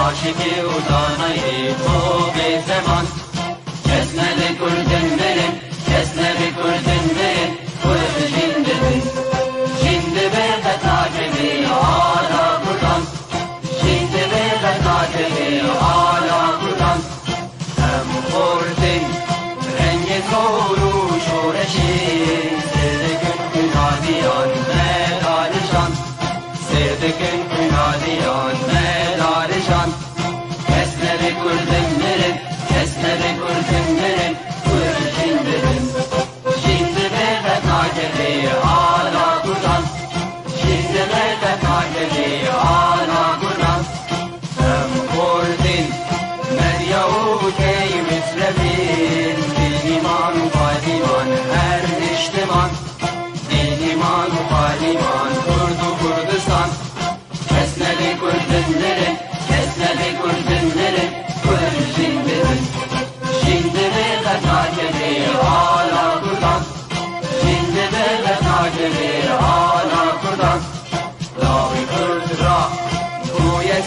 عاشقی و دانای تو به زمان کس نبکردن مرن کس نبکردن مرن خود جندن جند به قطعه آلا کردن جند به قطعه آلا کردن هم خوردن رنگ کور و شورشی سردکن کنادیان مدارشان سردکن کنادیان مدارشان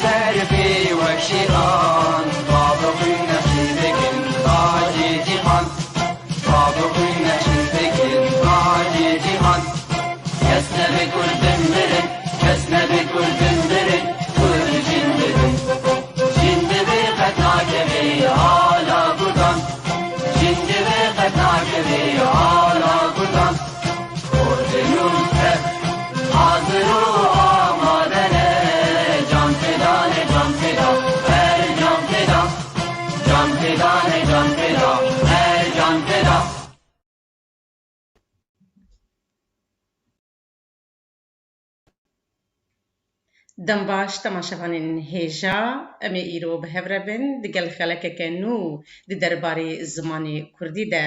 سرفي والشيطان بابا فينا شنتكن باجي جيهان بابا فينا شنتكن باجي جيهان كسنا بكل دمرن كسنا بكل دمرن كل جندن جند بقطعك بي على قدام جند بقطعك بي على قدام قرنون كف حاضروا دم باش تماشاوانین هیجا امی ایرو بهوربن دگل خلک کنو د درباری زمانی کردی ده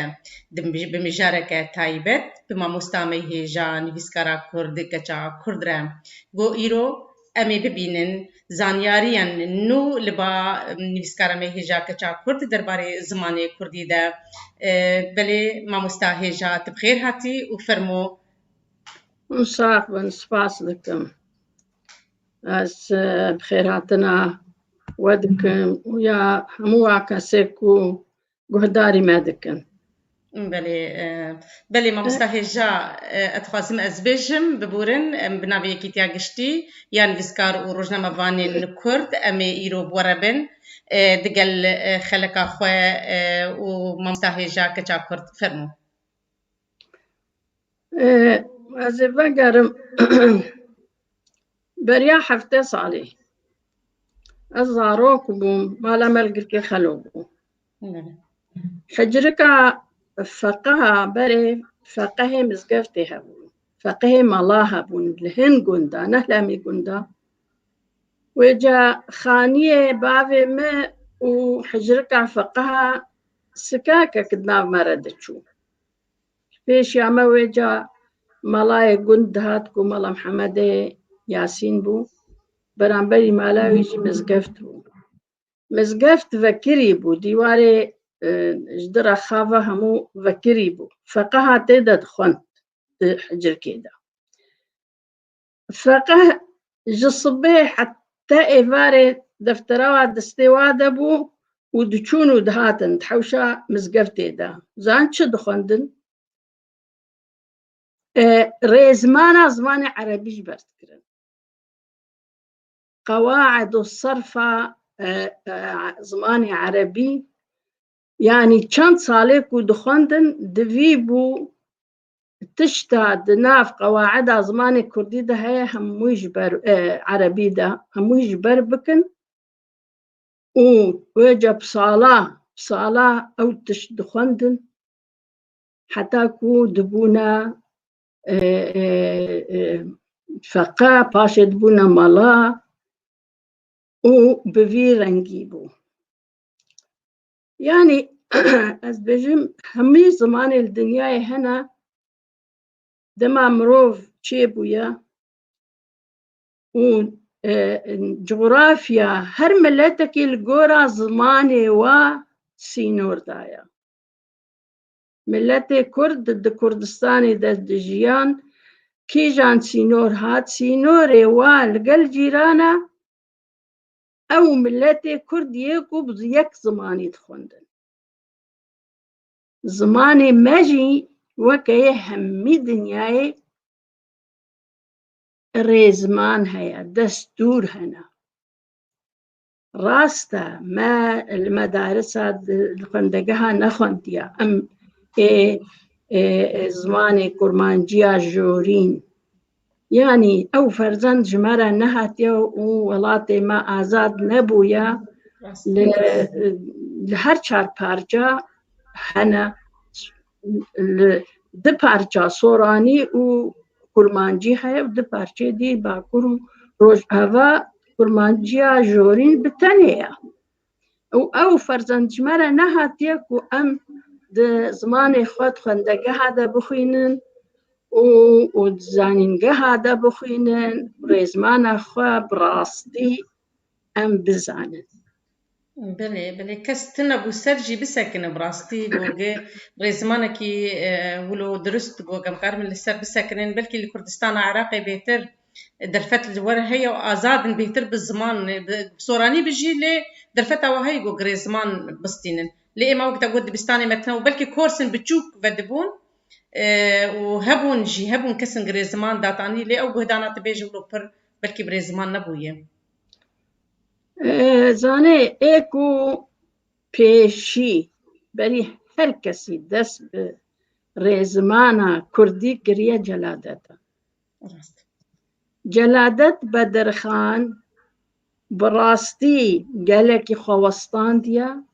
دم بمجارک تایبت بما مستامی هیجا نویسکارا کرد کچا کردره گو ایرو امی ببینن زانیاریان نو لبا نویسکارا می هیجا کچا کرد درباری زمانی کردی ده بله ما مستا هیجا تبخیر هاتی و فرمو مصاحبا سپاس دکم از بخیراتنا ودکم ویا هموا کسیکو گهداری مدکن بله ما مستهجا اتخاصم از بيجم ببورن بنابي كيتيا قشتي يان فيسكار وروجنا مفانين كرد امي ايرو بوربن دقل خلق اخوة وما مستهجا كچا كرد فرمو از بقرم بريا حفته صالي الزاروك بوم ما لم القركي خلوبو حجركا فقها بري فقه مزقفتها بون فقه ملاها بون لهن قندا نهلامي قندا وجا خانية بابي ما وحجركا فقها سكاكا كدنا مردتشو فيش ياما وجا ملاي قند هاتكو ملا محمد ياسين بو برانبري مالاويجي مزقفت بو مزقفت فكري بو ديواري جدرا خافة همو فكري بو فقها تيدا خنت حجر كيدا فقه جصبي حتى إفاري دفتروا دستيوادا بو ودچونو دهاتن تحوشا مزقفتي دا زانش دخندن ريزمانا زماني عربيش برتكرن قواعد الصرفة زماني عربي يعني چند ساله کو دخوندن دوی بو تشتا دناف قواعد زماني كردي ده هي همو يجبر عربي ده همو يجبر بكن ووجه بصالة أو تشدخندن حتى كو دبونا فقا باشا دبونا مالا وبفي رنجيبو يعني از بجم همي زمان الدنيا هنا دما مروف تشيبويا و جغرافيا هر ملتك الجورا زماني و سينور دايا ملتي كرد د كردستاني د جيان كي جان سينور هات سينوري والقل جيرانا او ملتي كرد يكو بيك زماني تخوندن زماني ماجي وكي همي دنياي ريزمان هيا دستور هنا راستا ما المدارس الخندقها نخنديا ام زماني كرمانجيا جورين يعني او فرزند جمارة نهاتيا وولاتي ما آزاد نبويا لهر چار پارچا هنا د پارچا سوراني و كرمانجي هي د پارچه دي باكور روج هوا كرمانجيا جورين بتانيا او فرزند جمارة نهاتيا كو ام د زماني خود خندقه هذا بخينن و زانينقه هذا بخينن ريزمان خوا براستي ام بزانن بله کستنا بو سرجی بسکن براستي گوگه رزمانه کی ولو درست گوگم کار من لسر بسکنن بلکي لكردستان عراقي بهتر درفت الجوار هي وآزاد بهتر بالزمان بصوراني بجي لي درفت وهي جو رزمان بستينن ليه ما وقت اقود بستاني متنا وبلكي كورسن بتشوك بدبون وهبون جي هبون كسن رزمان داتاني ليه او بهدانا تبيجي ولو بر بلكي برزمان نبويه زانه ايكو پیشی بری هر کسی دست به رزمانا کردی کریه جلادتا جلادت بدرخان براستی گلکی خوستان دیا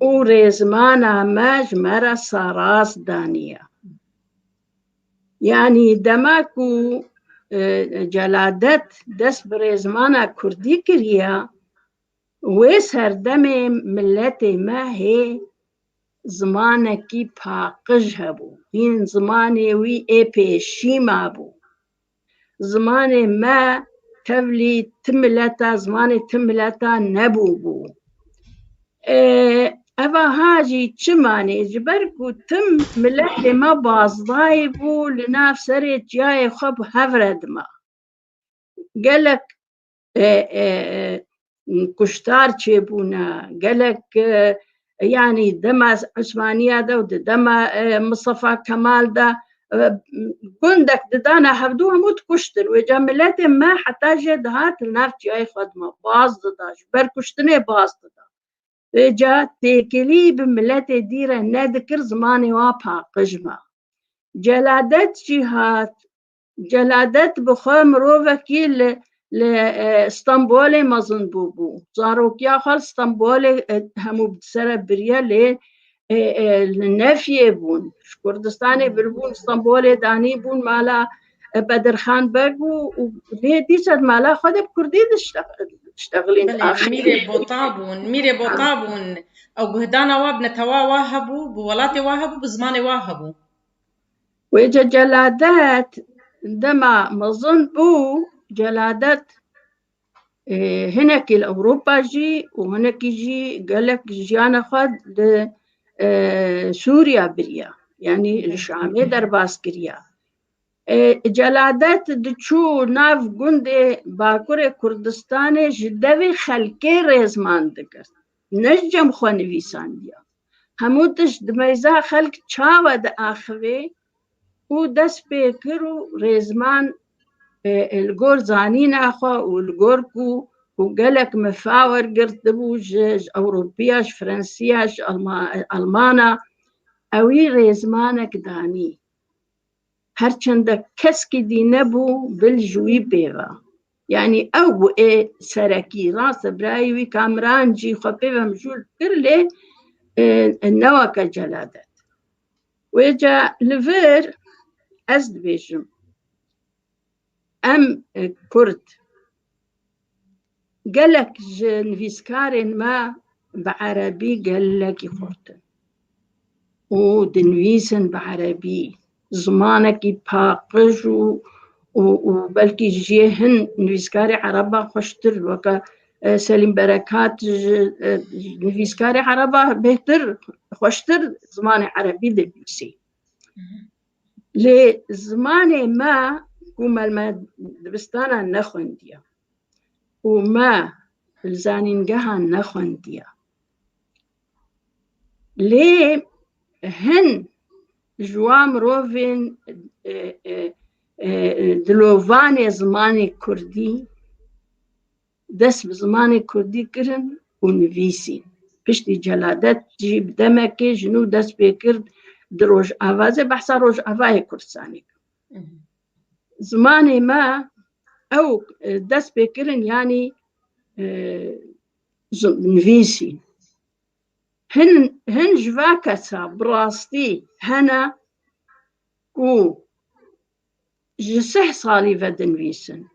و رزمانا ماج مرا ساراس دانیا يعني دماكو جلادت دست به رزمانا کردی کریه ويسهر دمي ملتي ما هي زمانكي باقج هبو هين زماني وي اي بيشي مابو زماني ما تبلي تملتا زماني تملتا نبو بو أبا هاجي تشماني جبركو تم ملتي ما بازضاي بو لناف سريت جاي خب هفرد ما قالك كشتار تشيبونا قالك يعني دما عثمانية دا ودما مصطفى كمال دا كندك دانا حفدوها موت كشتر وجاملات ما حتى جد هات النارت جاي خدمة باز داش بر كشتني باز دا جا تيكلي بملات ديرة نذكر زماني وابها قجمة جلادت جهات جلادت بخوم روفكي لإسطنبول مازن بوبو زاروكيا خال إسطنبول همو بسرة بريا للنفي بون كردستاني بربون إسطنبول داني بون مالا بدرخان بقو وليه ديشت مالا خود بكردي تشتغلين ميري بوطابون أو بهدانا وابن توا واهبو بولاتي واهبو بزماني واهبو ويجا جلادات دما مظن بو جلادات هناك الأوروبا جي وهناك يجي قالك جيانا خد سوريا بريا يعني الشامي درباس كريا جلادات دچو ناف قندي باكور كردستاني جدوي خلقي رزمان دكر نجم خوانوي سانديا هموتش دميزا خلق چاوة دا آخوي و دس بيكرو رزمان الجور زانين أخوا والجوركو وقالك مفاور قرطبوج أوروبياش فرنسياش ألمانا أوي رزمانك داني هەرچەندە کەسکی دی نەبوو بلژووی پێوە یعنی ئەو بوو سەرەکی ڕاستە برایوی کامرانجی خۆ پێوە مژول کرد لێ نەوەکە جەلادەت وێجا لڤر ئەس دبێژم ئەم کورد gelek ji nivîskarên me bi erebî gelekî xurtin û dinivîsin bi erebî zimanekî paqij û belkî ji hin nivîskarê ereba xweştir weke Selîm Berekat nivîskarê ereba bêhtir xweştir zimanê erebî dinivîsî lê zimanê me ku me dibistana nexwendiye û me li zanîngehan nexwendiye lê hin ji wan mirovên dilovanê zimanê Kurdî dest bi zimanê Kurdî kirin û nivîsîn piştî celadet jî bi demekê ji nû dest pê kir di Rojavazê behsa Rojavayê Kurdistanê zimanê me ew dest pê kirin yanî nivîsîn hin ji va kesa bi rastî hene ku ji 3 salî ve dinivîsin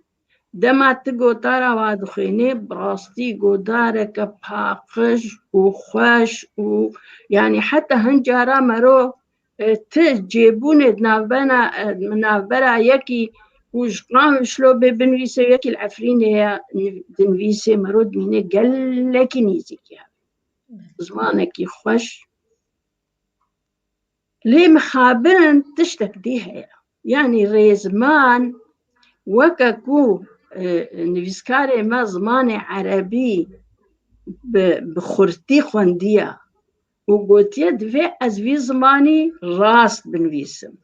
dema tu gotara wa dixwînî bi rastî godareke paqij û xweş û yanî heta hin cara merov ti cêbûnê navbera yekî ku ji qamê şilobê binivîse yekî li Efrînê ye dinivîsê merov dibîne gelekî nîzîk ye zimanekî xweş lê mixabirin tiştek dî heye yanî rêzman weke ku nivîskarê me zimanê erebî bi xurtî xwendiye û gotiye divê ez vî zimanî rast binivîsim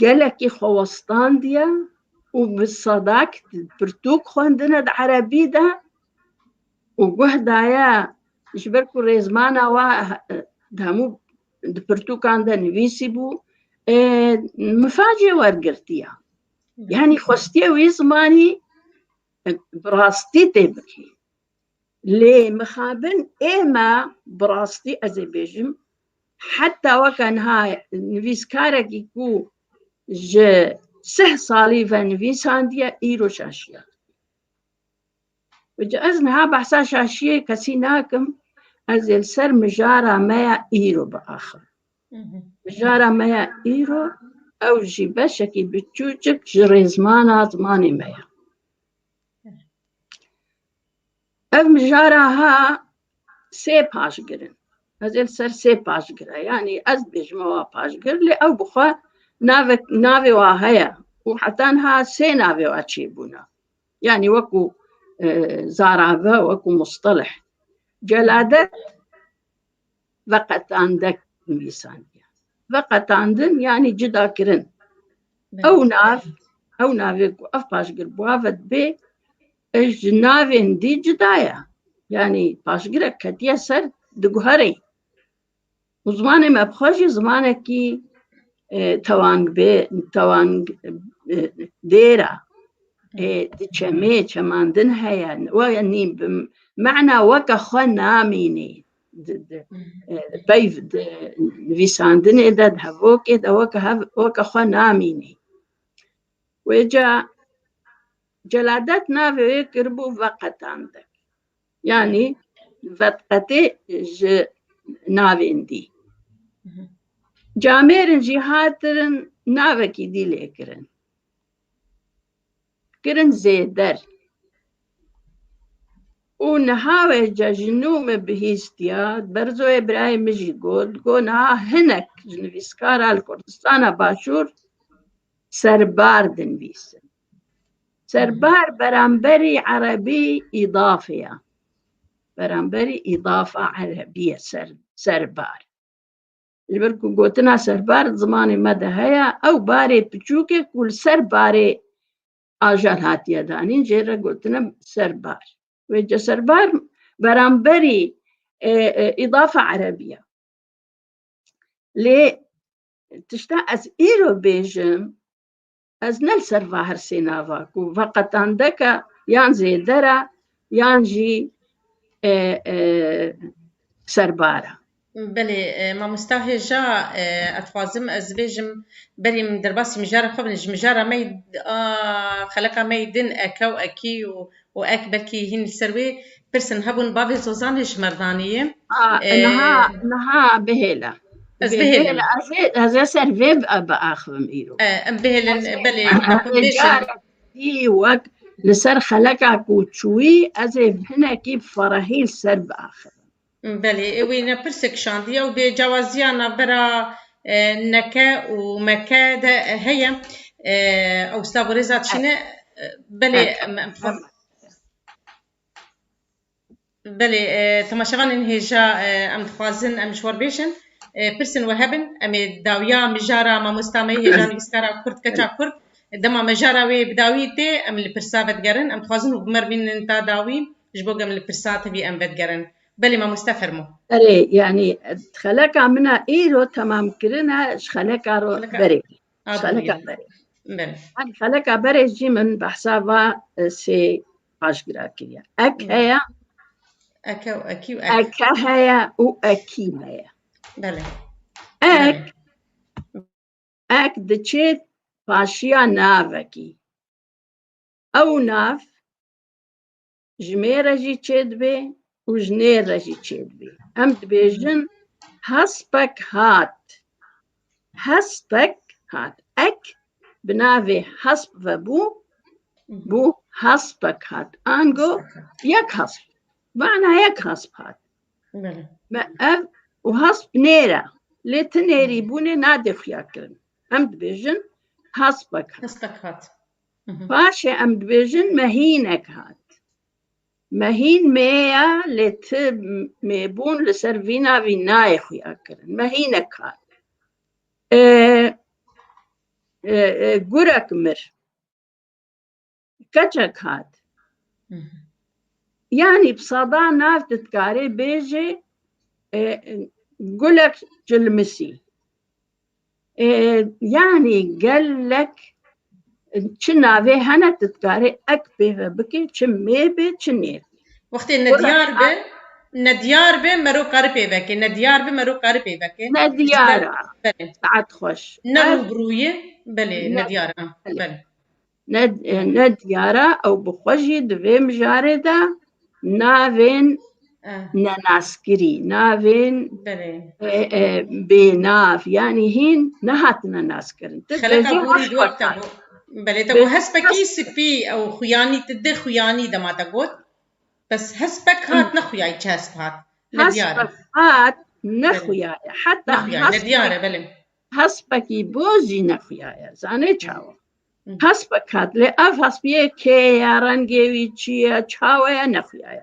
gelekî xwewestan diye û bi sedak pirtûk xwendine di erebî de û guh daye ji ber ku rêzmana wa di hemû di pirtûkan de nivîsî bû mifacê wergirtiye yanî xwestiye wî zimanî bi rastî tê bikî lê mixabin ême bi rastî ez ê bêjim heta weke niha nivîskarekî ku ji 3 salî ve nivîsandiye îro şaşiye ez niha behsa şaşiyê kesî nakim ez ê li ser mijara me ya îro biaxim mijara me ya îro ew jî beşekî biçûçik ji rêzmana zimanê me ye ev mijara ha 3 paşgirin ez ê li ser 3 paşgire yanî ez dibêjim ewa paşgir lê ew bi xwe navê wa heye û heta niha 3 navê wa çêbûne yanî wekû zarave wekû mustelih celadet veqetandek nivîsandiye veqetandin yanî cidakirin ew navê ku ev paşgir bûa ve dibê ji navên dî cida ye yanî paşgirek ketiye ser di guherê û zimanê me bi xwe jî zimanekî tewangdêr e di çemê çemandin heye yanî bi mena weke xwe namînî peyv di nivîsandinê de di hevokê de weke xwe namînî wêca celadet navê wê kiribû veqetandek yanî vedqetê ji navên dî camêrin jî hatirin navekî dî lê kirin zêder û niha wêca ji nû me bihîstiya berzoyê birayê min jî got niha hinek ji nivîskara li Kurdistana Başûr serbar dinivîsin serbar beramberî erebî îdafê ye beramberî îdafa erebî ye serbar ji ber ku gotina serbar zimanê me de heye ew barê piçûkê ku li ser barê ajal hatiye danîn jê re gotine serbar wêca serbar beramberî îdafa erebî ye lê تشتا از ایرو بیجم از نل سروا هر سیناوا کو فقط عندك یان زیدرا یان جی سربارا. بله ما مستهجا اتفازم از بیجم بریم در باسی مجاره خبنج مجاره مي خلقا مي دن اكو اكي و اك بركي هن سروي برسن هبون بافي زوزانش مردانيه نها بهلا از بهلم از سروي باخم ايرو بهلن بله جارة دي وقت لسر خلقا كوتشوي از هنا كيف فرهيل سرب اخر. بله وين برسك شاندية ودي جوازيانا برا نكا ومكا ده هي او ستابوريزات شنو بله بله تماشاغان انهجا ام تخوازن ام شوار بيشن برسن وهبن ام داويا مجارا ما مستامي هجان يسكارا كرد كتا كرد دما مجارا وي بداويتي ام البرسا بدقرن ام تخوازن وبمر بين انتا داوي جبوغ ام البرسا تبي ام بدقرن بلي ما مستفرمو أري يعني خلقا منا إيرو تمام كرنا خلقا رو بري خلقا بري بلي يعني خلقا بري جي من بحسابا سي عشقرا كريا أك هيا أكا وأكي وأك أكا هيا وأكي هيا بلي أك دچيت باشيا نافكي أو ناف جميرة جي تشيت بي وجنير رجي تشيد بي أم دبيجن هسبك هات أك بنافي هسب وبو بو هسبك هات أنجو يك هسب معنى يك هسب هات ما أب وهسب نيرة لتنيري بوني نادف ياكرن أم دبيجن هسبك هات باشي أم دبيجن مهينك هات مهين ميا لت ميبون لسرفينا بناي خويا كرن مهينك هات قرك مر كتشك هات يعني بصدا ناف تتكاري بيجي قلك جلمسي يعني قال لك شنا في هنا تتكاري أكبي بكي شمي بي شنير وقت نديار به مرو قربي بكي نديار به مرو قربي بكي نديارة ساعات خوش نرو برويه بلي نديارة بلي نديارة أو بخوجي دوي مجاردة نافين نناسكري نافين بناف يعني هين نهاتنا ناسكرين خلقا بوري دوقتا بلي تقو هسبكي سبي أو خياني تدي خياني دما تقول بس هسبك هات نخوياي هسب هات هسبك هات نخوياي حتى نديارة بلي هسبكي بوزي نخوياي زاني چاوا هسبك هات لأف هسبيه كي رنگيوي چيا چاويا نخوياي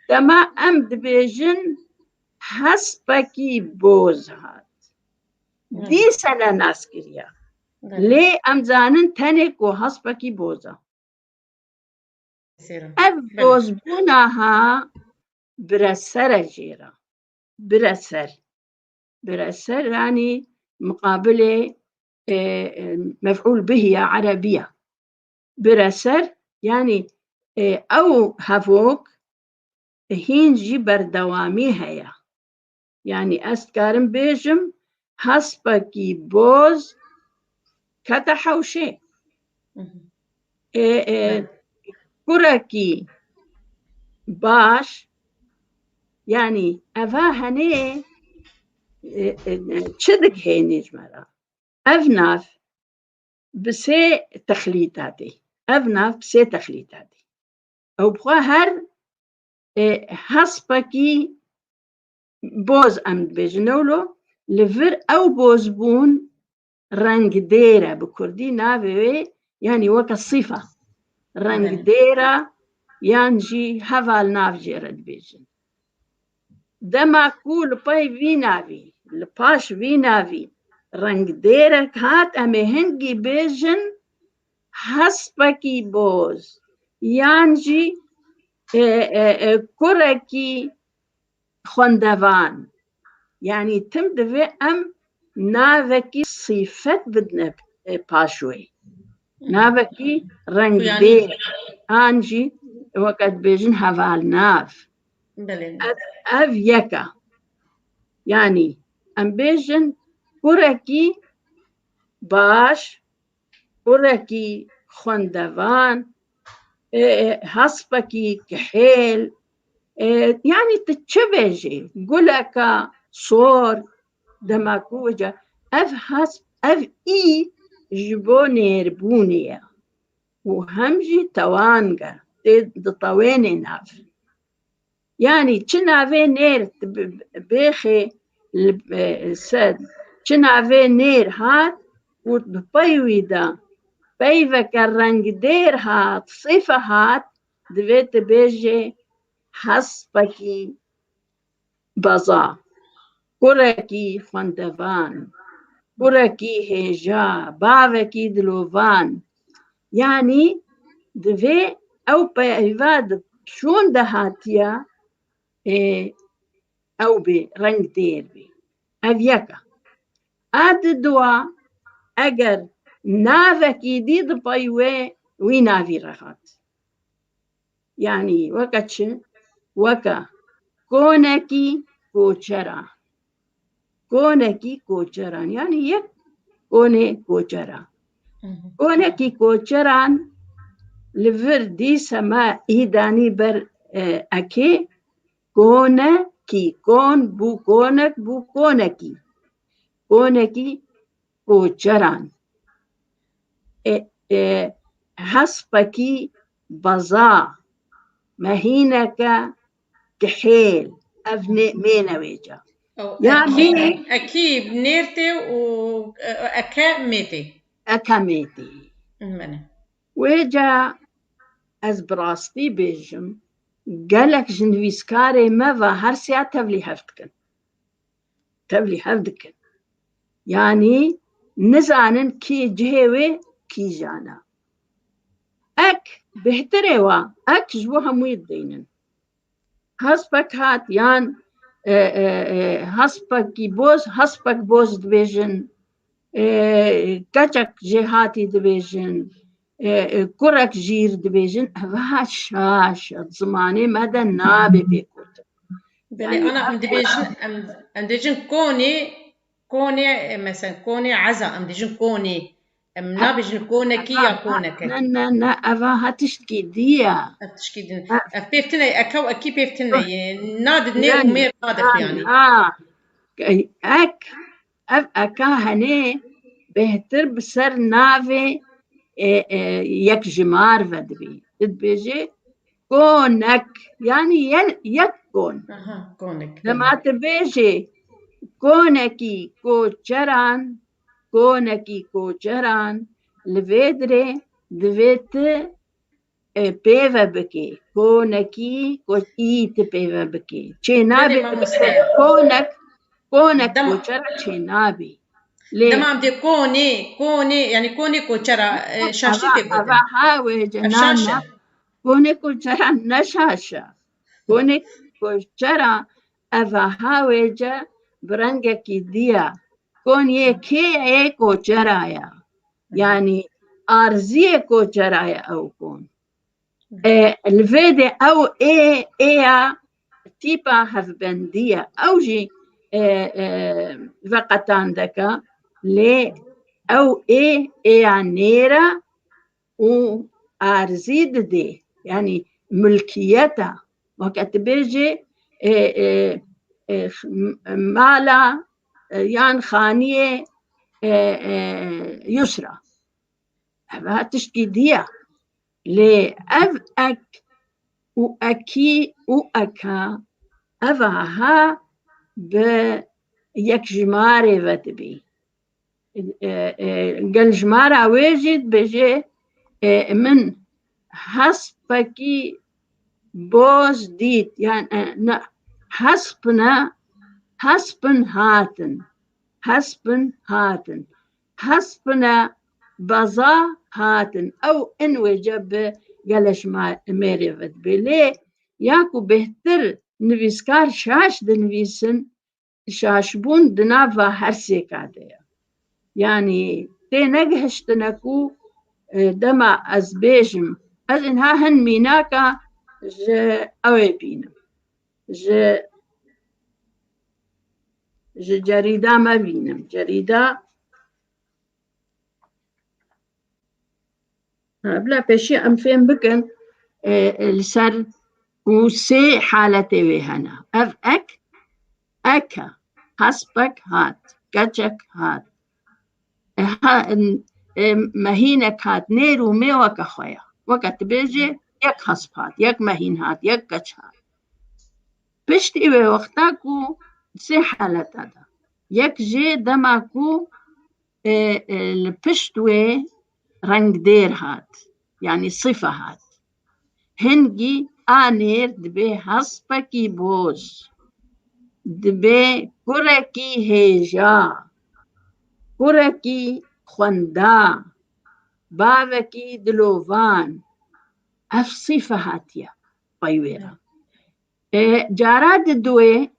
دما أم دبيجن هسبكي بوز هات دي سنة ناسكريا لي أم زانن تنك و هسبكي بوزا أف بوز بوناها برسر جيرا برسر يعني مقابلة مفعول به عربية برسر يعني أو هفوك هينجي بردوامي هيا يعني أستكارم بيجم هسبكي بوز كتحوشي كركي باش يعني أفا هني تشدك هيني جمرا أفناف بسي تخليطاتي أو بخوا هر هسبكي بوز أمد بجنولو لفر أو بوز بون رنگ ديرة بكردي ناوي يعني وك الصفة رنگ ديرة يانجي هفال ناف جيرد بيجن دما كول باي فيناوي لباش فيناوي رنگ ديرة هات أمي هنگي بيجن هسبكي بوز يانجي كركي خندوان يعني تم دفي أم ناوكي صفت بدنا باشوي ناوكي رنگ يعني بير آنجي وقت بيجن هفال ناف بله أف يكا يعني أم بيجن كوركي باش كوركي خندوان هسبكي كحيل يعني تتشبجي قولك صور دماكوجا أف أف إي جبونير بونيا وهمجي توانجا دطويني ناف يعني تشنافي نير بيخي السد تشنافي نير هات وبيويدا بيفك الرنج دير هات صفة هات دويت بيجي حسبكي بزا كوركي خندوان كوركي هيجا بافكي دلوفان يعني دوي أو بيفاد شون دهاتيا أو برنج دير بي أفيكا آد دوا أجر نافكي ديد بايوي وينافي رخات يعني وكتش وكا كونكي كوچرا كونكي كوچران يعني يك كوني كوچرا كونكي كوچران لفر دي سما إيداني بر أكي كونكي كون بو كونك بو كونكي كونكي كوچران حسبكي بزا مهينك كحيل أفني مينويجا يعني أكيد نيرتي وأكا ميتي أكاميتي ويجا از براستي بيجم قالك جنويسكاري مافا هرسيا تبلي هفدكن يعني نزانن كي جهوي كي جانا اك بهتروا اك جوها ميدينن هسبك هات يان هسبك بوز دبيجن كچك جهاتي دبيجن كرك جير دبيجن هذا شاشة زماني مدى نابي بيكوت بلي أنا أم ديجن كوني مثلا كوني عزا أم ديجن كوني أم نابجن كونكي يا كونك نا أفا هتشتكي ديا تشكيدن بيفتنا أكو أكي بيفتنا ناد نير ومير نادف يعني أك أكا هني بهتر بسر نافي يك جمار ودبي تبيجي كونك يعني يكون كونك لما تبيجي كونكي كوچران لفيدري دويت بيفا بكي كونكي كوئيت بيفا بكي چينابي كونك كوچرا چينابي دما عم كوني يعني كوني كوچرا شاشتي أبا هاوي جنانا كوني كوچرا نشاشا كوني كوچرا أبا هاوي جا برنگكي ديا كوني كي اي كوچرايا يعني أرزية كوچرايا أو كون الفيدي أو إيا تيبا هفبندية أو جي فقطان دكا لي أو إيا نيرا و أرزيد دي يعني ملكيتها وقت بيجي مالا يعني خانية يسرى أبها تشكي ديا لي أك وأكي وأكا أفها بيك جماري فتبي قال جمارة ويجد بيجي من حسبكي بوز ديت يعني حسبن حسبنا بزا هاتن أو إن وجب قالش ما ميريفت بلي ياكو بهتر نفيسكار شاش دنفيسن شاشبون دنافا هرسي كاديا يعني تي نجهشتنكو دما از بيجم از انها هن ميناكا ج اوي بينم ج جريدة ما بينم جريدة بلا بشي ام فين بكن السر وسي حالتي وهنا اف اكا حسبك هات كجك هات مهينك هات نيرو مي وكا خويا وقت بيجي يك حسب هات يك مهين هات يك كج هات بشتي وقتاكو سي حالت هذا يك جي دماكو البشتوي رنگ دير هات يعني صفة هات هنجي آنير دبي حسبكي بوز دبي كركي هيجا كركي خوندا باوكي دلوفان اف صفة هاتيا بايويرا جارات الدوي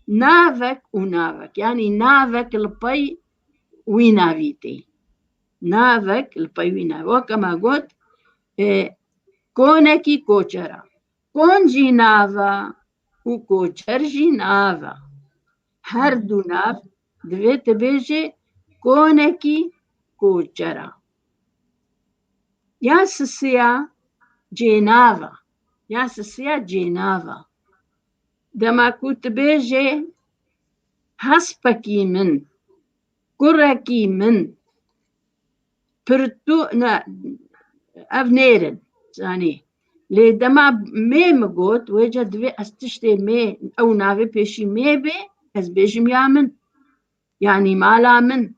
نافك ونافك يعني نافك البي وينافيتي نافك البي وينافي وكما قلت كونكي كوچرا كونجي نافا وكوچرجي نافا هر دو ناف دويت بيجي كونكي كوچرا يا سسيا جينافا يا سسيا جينافا دما كنت بيجي حسبكي من كركي من برتو أفنيرن يعني لدما مي مقوت وجد في استشتي مي أو نافي بيشي مي بي از بيجم يامن يعني مالا من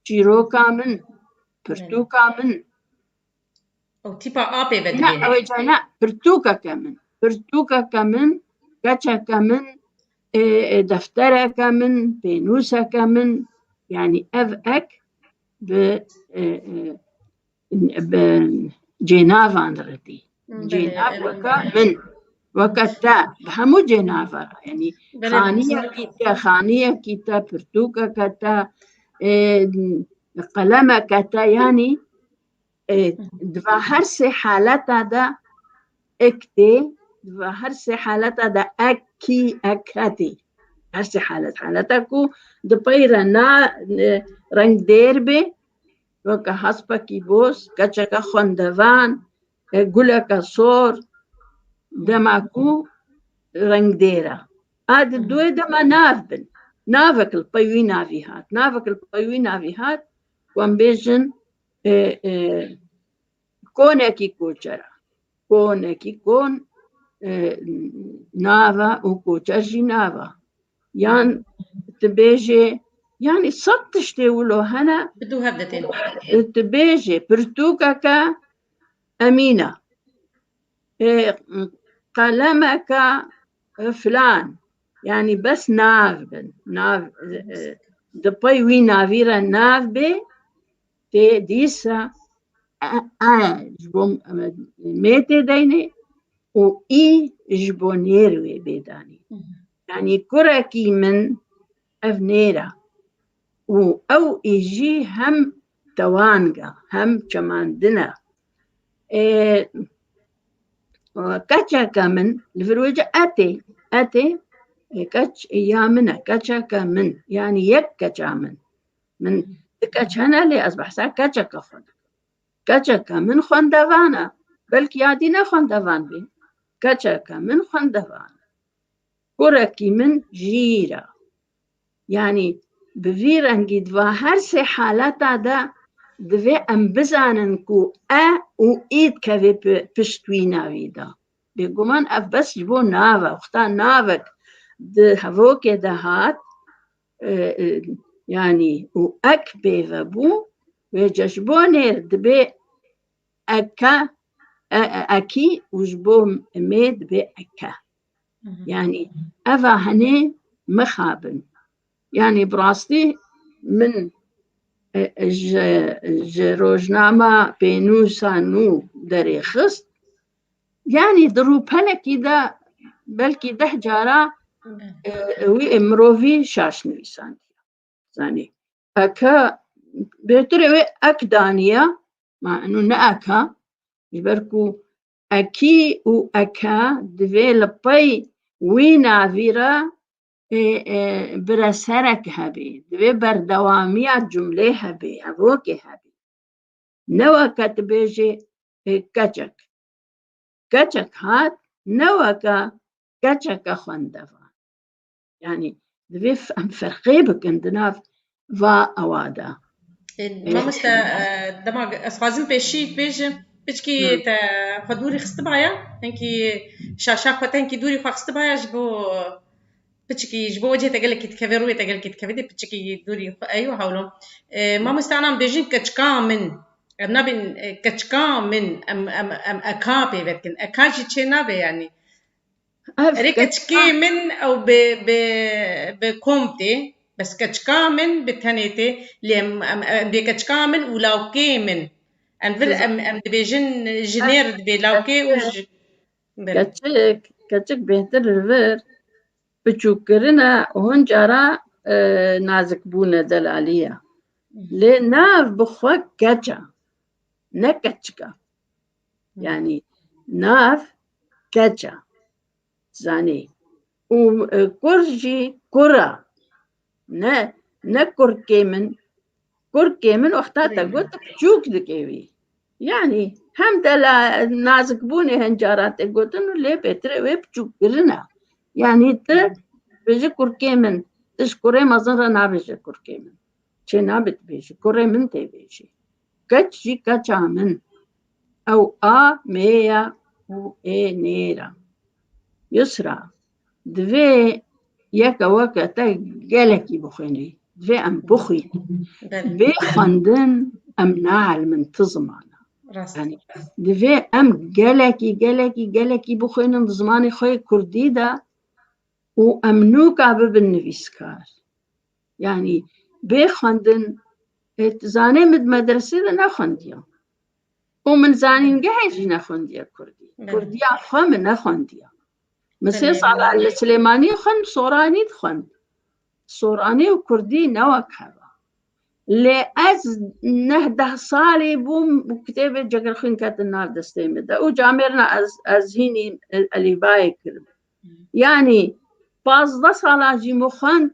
شيروكا من برتوكا من او تيبا ابي لا بدبينه وجه لا برتوكا كمن برتوكا كمن كاتشا كمن دفترة كمن بينوسا كمن يعني اف اك بجينافا اندرتي جيناف وكا من وكتا بهمو جينافا يعني خانية كيتا برتوكا كتا قلمة كتا يعني دفا هرسي حالتا دا اكتي دفا هرسي حالتا دا اكي اكاتي هرسي حالتاكو دبايرا نا رنگ ديربي وكا حسبا كيبوس كاتشاكا خوندوان قولكا صور دماكو رنگ ديرا هاد الدوي دما نافبن نافك البيوي نافيهات نافك البيوي نافيهات وانبيجن كونكي كوچرا كونكي كون نافا وكوچرجي نافا يعني تبيجي يعني صدتشتي ولو هنا بدو هبدتين تبيجي برتوكاكا أمينة قلمك فلان يعني بس ناف ناف دبي وي نافيرا ناف بي تي ديسا جبوم ميتي ديني و إي جبونيروي بيداني يعني كركي من أفنيرا أو إيجي هم توانغا هم كماندنا كاتشا كمن الفروجة أتي كاتش يامنا كاتشا كمن يعني يك كاتشا من كاتشانا اللي أصبح سا كاتشا كفن كاتشا كمن خوندوانا بلكي يادينا خوندوان بي كاتشا كمن خوندوان كوركي من جيرا يعني بفيرنجي دوا هرسي حالتا دا دوی ام بزانن کو و اید که پشتوی ناوی دا بگمان اف بس جبو ناوا اختا ناوک ده هفوک ده هات يعني و اك بيفا بو وجشبونير دبي اكا اكي وجبو ميد بي اكا يعني افا هني مخابن يعني براستي من روزنامه بينوسا نو دري خست يعني دروب هلا كده بلكي ده جارة وی امروی شاش نویسان زانی اکا بهتر وی اک دانیا مع انه ناکا جبركو اكي و اكا دوی لبي وی نافيرا برسرك هبي دوی بردوامية جملة هبي هبوكي هبي نوا كتبيجي كچك كچك هات نوا كچك خوندفا يعني دوی ام فرقي بكن دناف va awada. مامۆستا دەما ئەسخوازم پێشی پێژ پچکی تا خۆ دووری خست باە هەنکی شاشا خۆتەنکی دووری خوا خست باەش بۆ پچکی ji bo wecê te gelekî dikeve rûyê te gelekî dikeve dê piçikî dûrî ew hewlo mamoste anam bêjin keçika min em nabin keçika min em eka pêve dikin eka jî çê nabe yanî erê keçikê min ew bi kom tê بس keçika min bi tenê tê lê em bê keçika min û lawkê min em dibêjin ji nêr dibê lawkê û keçik bêhtir li vir biçûkkirina hûn cara nazikbûne delaliya lê nav bi xwe keç e ne keçik e yanî nav keç e zanî û kur jî kur e ne kurkê min wexta te got biçûk dike wî yanî hem de nazikbûnê hin cara tê gotin û lê bêhtir e wê biçûkkirin e yanî tu bêjî kurkê min tu ji kurê mezin re nabêje kurkê min çê nabe tu bêjî kurê min tê bêjî keç jî keça min ew a mêya û ê nêr e Yusra divê yeka weke te gelekî bixwînî divê em bixwînin bê xwendin em naelmin ti zimana yani divê em gelekî bixwînin di zimanê xwe yê Kurdî de û em nûka bibin nivîskar yanî bê xwendin tu zanî min di medresê de nexwendiye û min zanîngehê jî nexwendiye Kurdî Kurdiya xwe min nexwendiye min sê sala li Silêmaniyê xwend soranî dixwend soranî û Kurdî ne wek heve lê ez nehdeh salê bûm û kitêbê cegerxwîn ketin nav destê min de û camêrina ez hînî elîbayê kirim yanî 15 sala jî min xwend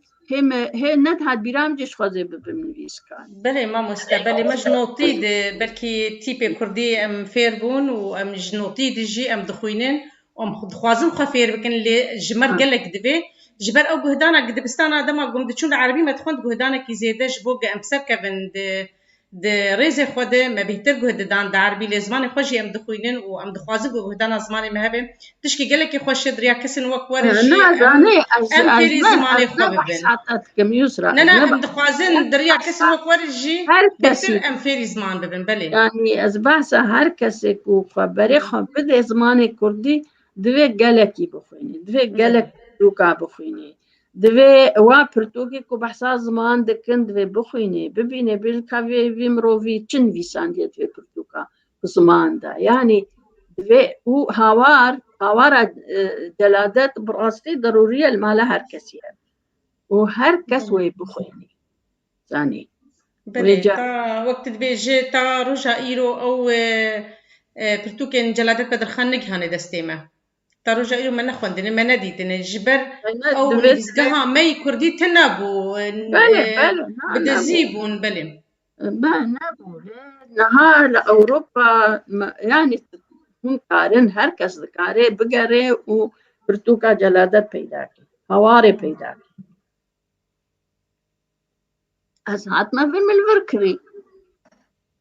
hê nedihat bîra min jî ji xwezê bibim nivîskar belê mamoste belê me ji notî de belkî tîpê Kurdî em fêr bûn û em ji notî de jî em dixwînin em dixwazin xwe fêr bikin lê ji me gelek divê ji ber ew guhdana dibistana dema gom diçûn li erebî me dixwend guhdanekî zêde ji bo em serkevin di rêzê xwe de me bêhtir guh didan di erebî lê zimanê xwe jî em dixwînin û em dixwazin guhdana zimanê me hebe tişkî gelekî xweş e diriya kesin wek were jî em fêrî zimanê xwe bibin ne em dixwazin diriya kesin wek were jî bêhtir em fêrî ziman bibin belê yanî ez behsa her kesê ku xweberê xwe bide zimanê Kurdî divê gelekî bixwînî divê gelek pirtûka bixwînî divê wa pirtûkê ku behsa ziman dikin divê bixwînî bibînê bêjin ka vê mirovî çi nivîsandiye divê pirtûka bi ziman de yanî divê û hawara celadet bi rastî derûrî ye li mala her kesî ye û her kes wê bixwînî zanî belê ta wek tu dibêjî ta roja îro ew pirtûkên celadet bedirxan nigihane destê me ta roja îro me nexwendine me nedîtine ji ber ew nivîzgeha me yê Kurdî te nebû bi dizî bûn belê nebû niha li Ewropa yanî hûn karin her kes dikare bigere û pirtûka celadet peyda ke hawarê peyda ke ez hatime vir min li vir kirî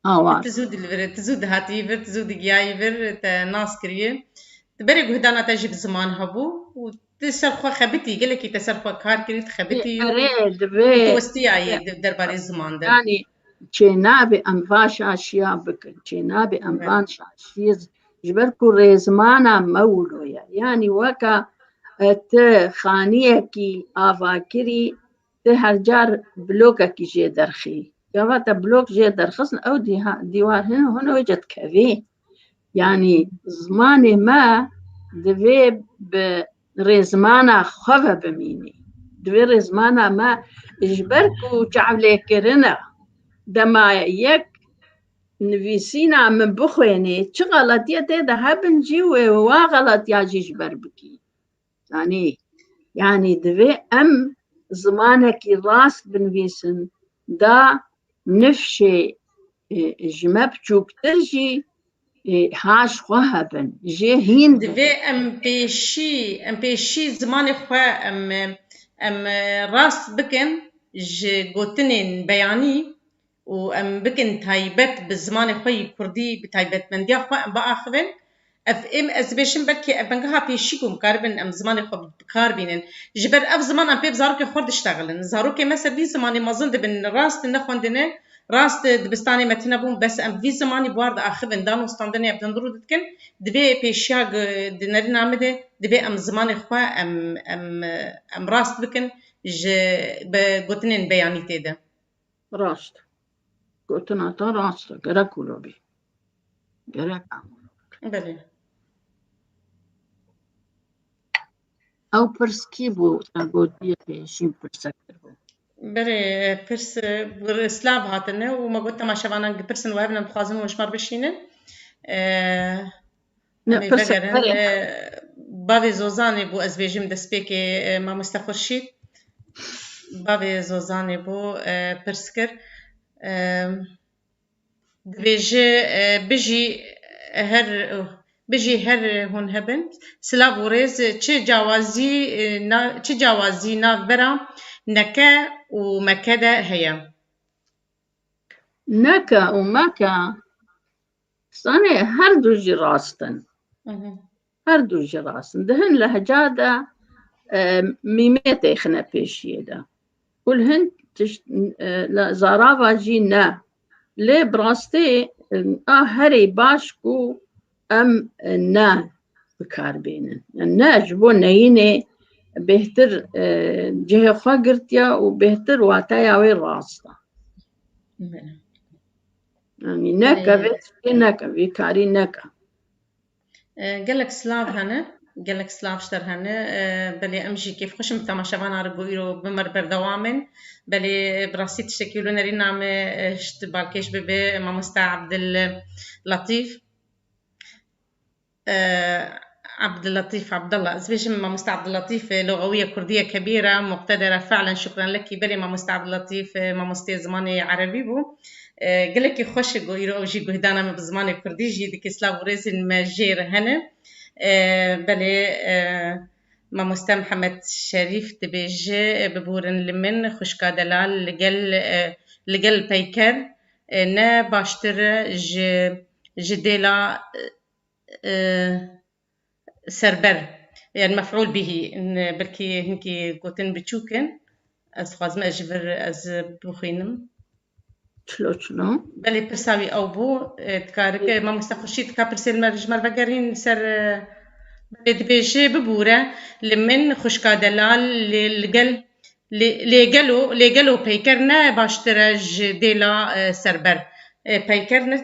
hawar tu zû dilivire tu zû dihatî vir tu zû digihayî vir te nas kiriye di berê guhdana te jî bi ziman hebû û tu ser xwe xebitî gelekî te ser xwe kar kirî tu xebitî divê westiyayê derbarê ziman de yanî çênabê em va şaşiya bikin çênabê em van şaşiyê ji ber ku rêzimana mewlo ye yanî weka tu xaniyekî avakirî tu her car blokekî jê derxî gava te blok jê derxistin ew dîwar hûn wêce dikevê yanî zimanê me divê bi رزمانا خفا بميني دوی رزمانا ما اجبركو چعولي كرنا دما يك نفيسينا من بخويني چه غلطية تيدا هبن جيوه وا غلط يا جيجبر بكي يعني دوی ام زمانك راس بنفيسن دا نفشي جمب چوك ترجي هاش خوهبن جي هين دوی ام پیشی زمان خواه ام راست بکن ج گوتنین بیانی و ام بکن تایبت بزمان خوی کردی بتایبت مندیا خواه ام با آخوین اف ام از بشم بلکه ابنگها پیشی کم کاربن ام زمان خو بکار بینن جبر اف زمان ام پیب زاروک خورد اشتغلن زاروک مثلا دی زمانی مازن دبن راست نخوندنه راست دبستاني متنا بوم بس ام في زماني بوارد اخذن دانو ستاندني ابدن درو دتكن دبي بيشياغ دنري نامده دبي ام زماني خوا ام راست بكن ج بغوتنين بياني تيدا راست قلتنا تا راست گرک لوبي گرک بله او پرسکی بو تاگودیه پیشیم پرسکتر بو بله پرس اسلاف هاتنه و ما قلت ما شبانا پرسن وابنا بخوازن وشمار بشينن نه پرسک باوی زوزانه بو از بیجیم دست پیک ما مستخورشید باوی زوزانه بو پرسکر بيجي هر هون هبنت سلاف وريز چه جوازي نافبرا نكا ومكدا هيا نكا ومكا صاني هردو جراستن هردو جراستن دهن لهجادا ميميتي خنا بيشيه دا كل هن زارافا جينا لي براستي هري باشكو ام نا بكار بينن نا جبو نيني بهتر جهه خاقرتيا وبهتر واتايا وين راستا يعني نكا بيت نكا بيكاري نكا قالك سلاف هنا قالك سلاف اشتر هنا بلي امشي كيف خشم تماشاوانا ربويرو بمر بردوامن بلي براسي تشكيلو نرينا عم اشتبالكيش ببي ماموستا عبد اللطيف عبد اللطيف عبد الله اسمه ماموستا عبد اللطيف لغويه كرديه كبيره مقتدره فعلا شكرا لك بلي ماموستا عبد اللطيف ماموستي زماني عربي بو قال لك خوش غيرو او جي غدانا بزماني كردي جي ديك سلاف ريزن ماجير هنا بلي ماموستا محمد شريف دبيج ببورن لمن خوشكا دلال لقل بيكر نا باشتر جديلا سربر يعني مفعول به إن بلكي هنكي قوتن بتشوكن از خازم اجبر از بخينم شلو بلي برساوي او بو تكارك ما مستخشيت كابرسيل مرجمر وقرين سر بلي دبيجي ببوره لمن خوشكا دلال لقلو بيكرنا باشترج ديلا سربر بيكرنا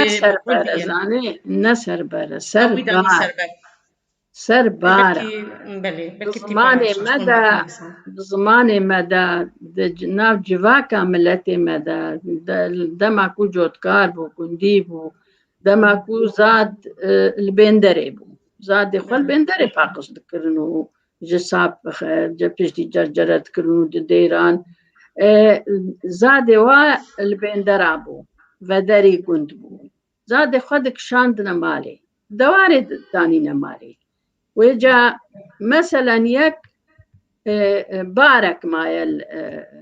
سربر زاني نسربر سربارة بزماني مدى ناف جواكا ملتي مدى دما كو جوتكار بو كندي بو دما كو زاد البندري بو زاد خو البندري باقص دكرنو جساب جبتش دي جرجرت كرنو ديران زاد وا البندرا بو ودري كنت بو زاد خدك شاندنا مالي دواري داني نمالي ويجا مثلا يك بارك مايل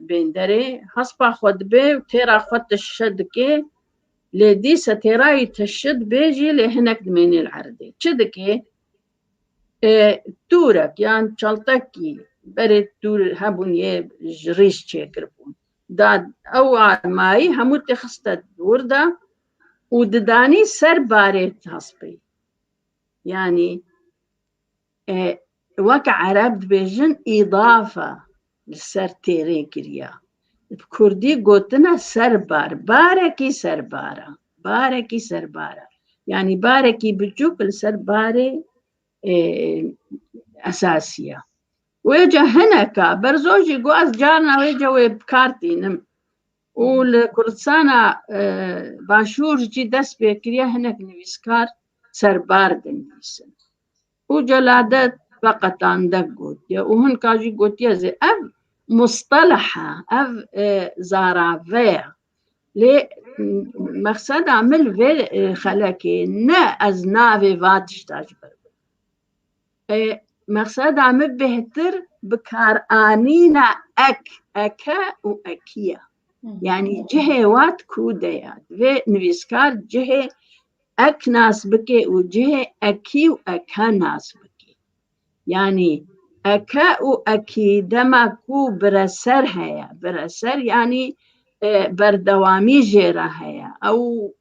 بندري حسب خد بي وتيرا خد الشدكي لدي ستيراي تشد بيجي لهناك من العردي شدكي تورك يعني شلتكي بريد تور هبوني جريش تشكربون داد أول ماي هموت خستت وردا ودداني سر باريت حسبي يعني وك عرب بيجن إضافة لسر تيري كريا بكردي قوتنا سربار باركي سربارة باركي سربارة يعني باركي بجوك السرباري أساسية. ويجا هناك برزوجي قواز جارنا ويجا ويبكارتينم والكردستانا باشور جي دس بكريا هناك نويسكار سربار دنيسن وجلادات فقط عندك قوتيا وهن كاجي قوتيا زي أب مصطلحة أب زارافيا لي مقصد عمل في خلاكي نا أزنافي فاتشتاج مقصد عمل بهتر بكار آنينا أكا وأكيا يعني جهة وات كوديات في نويسكار جهة أك ناس بكي وجهة أكي وأكا ناس بكي يعني أكا وأكي دما كو برسر هيا برسر يعني بردوامي جيرا هيا أو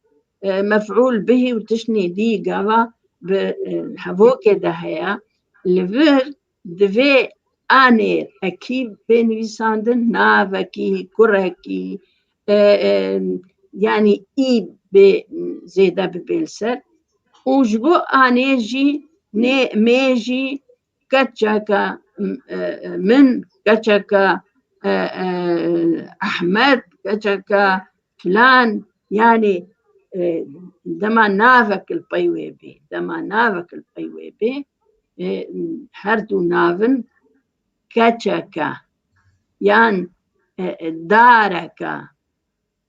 مفعول به وتشني دي قوا بحبوكي ده هيا لفر دفي آنير أكيد بنويساندن نافكي كركي يعني إي بزيادة ببلسر وجبو آنيجي ميجي كتشاكا من كتشاكا أحمد كتشاكا فلان يعني دما نافك البيويبي دما نافك البيويبي هردو نافن كتشاكا يعني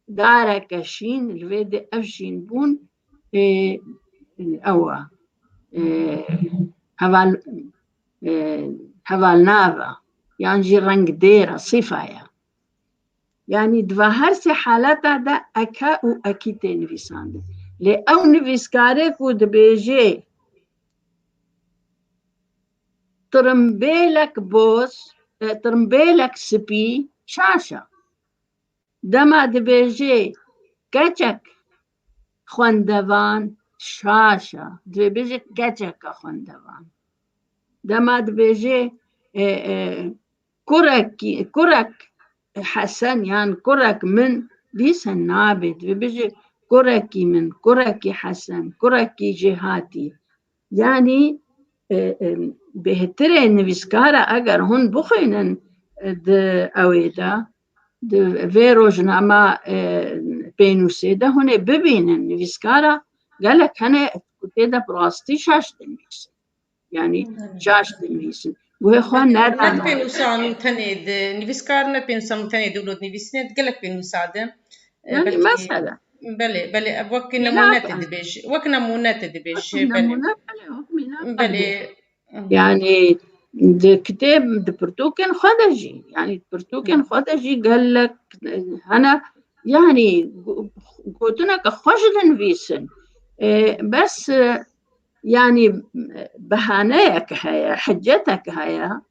دارك شين الفيدي أفشين بون أوا هوال نافا يعني جي رنگ ديرا صفايا يعني دفاهرسي حالتا دا أكا و أكيتي نفيساند لي أو نفيسكاري كود بيجي ترمبيلك بوس ترمبيلك سبي شاشة دما دبيجي كتشك خوندوان شاشة دبيجي كتشك خوندوان دما دبيجي كرك حسن يعني كرك من بيسن نابد دبيجي كركي من كركي حسن كركي جهاتي يعني بهترين نفسكارا أجر هون بخينن أويدا فيروجنا ما بينوسيدا هون ببينن نفسكارا قالك أنا كتيدا براستي شاش تنفيس يعني شاش تنفيس وهي خوان نادا نت بينوسان تنيد نفسكار نت بينوسان تنيد ولود نفسنت قالك بينوسادة يعني مثلا بلي وكنا مونات دبيش وكنا مونات دبيش بلي يعني الكتاب دبرتوكن خدجي يعني دبرتوكن خدجي قال لك أنا يعني قلت لك خجل فيسن بس يعني بهانيك هيا حجتك هيا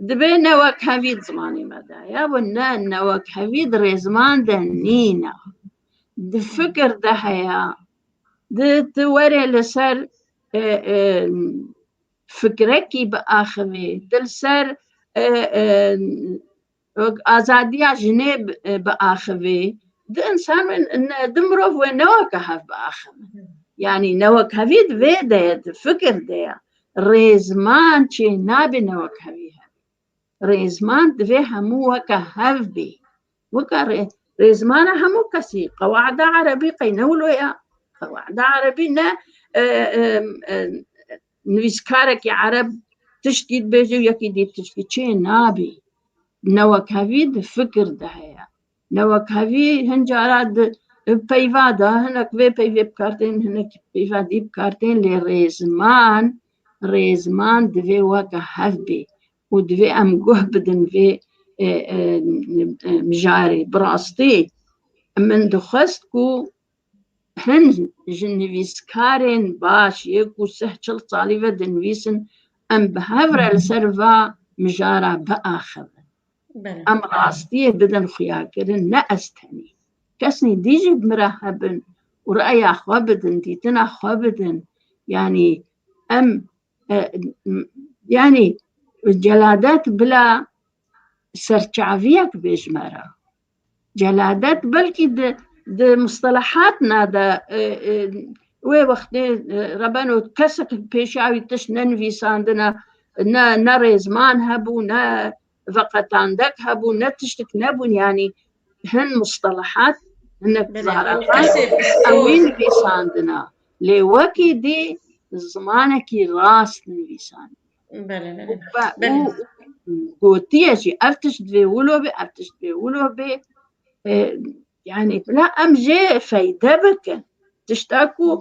دبي نوك هفيد زماني مدايا ونا نوك هفيد ريزمان دنينا دفكر ده هيا دتوري لسر فكركي بآخوي تلسر آزادية جنيب بآخوي ده إنسان من دمروف ونوك هف بآخوي يعني نوك هفيد فيدا فكر ديا ريزمان چه نابي نوك هفيها ريزمان دفي همو وكا هف بي وكا ريزمان همو كسي قواعد عربي قينولو يا قواعد عربي نا نويسكارك يا عرب تشكيد بيجي ويكي دي تشكيد چه نابي نوك هفيد فكر دهيا نوك هفي هنجارات بيفادا هناك في بيفي بكارتين هناك بيفادي بكارتين لريزمان ريزمان دفي وكا هفبي ودفي أم قهبدن في مجاري براستي من دخستكو هن جنويسكارين باش يكو سهشل طالبة دنويسن أم بهفر السرفا مجارة بآخر أم راستي بدن خياكرن نأستني كسني ديجي بمرهبن ورأي خوابدن ديتنا خوابدن يعني أم يعني جلادات بلا سرچعويك بيجمرة جلادات بلكي ده مصطلحاتنا ده وقتی ربانو کسک پیشاوی تش ننویساندنا نه رزمان هبو نه وقتاندک هبو نه تشتك نبون يعني هن مصطلحات هن ظاهرات اوين نویساندنا لوكي دي زمانكي راس نویسان قوتيه شي افتش دوولو بي يعني لا امجي فايدة بك تشتاكو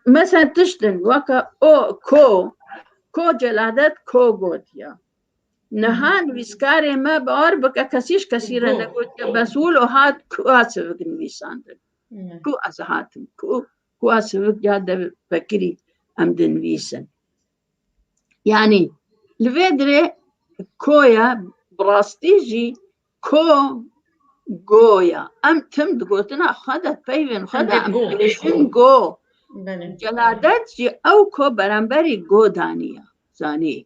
مثلا تشتن وكا او كو جلادت كو قوتيا نهان ويسكاري ما بار بك كسيش كثيرا نقول بس ولو هات كو اسفق نويساندن كو اسهاتم كو اسفق جاد بكري امدن ويسن يعني الفيدري كويا براستيجي كو جويا ام تم دقوتنا خدت بيفن خدت ام بيشن جو جلادت جي او كو برانبري جو دانيا زاني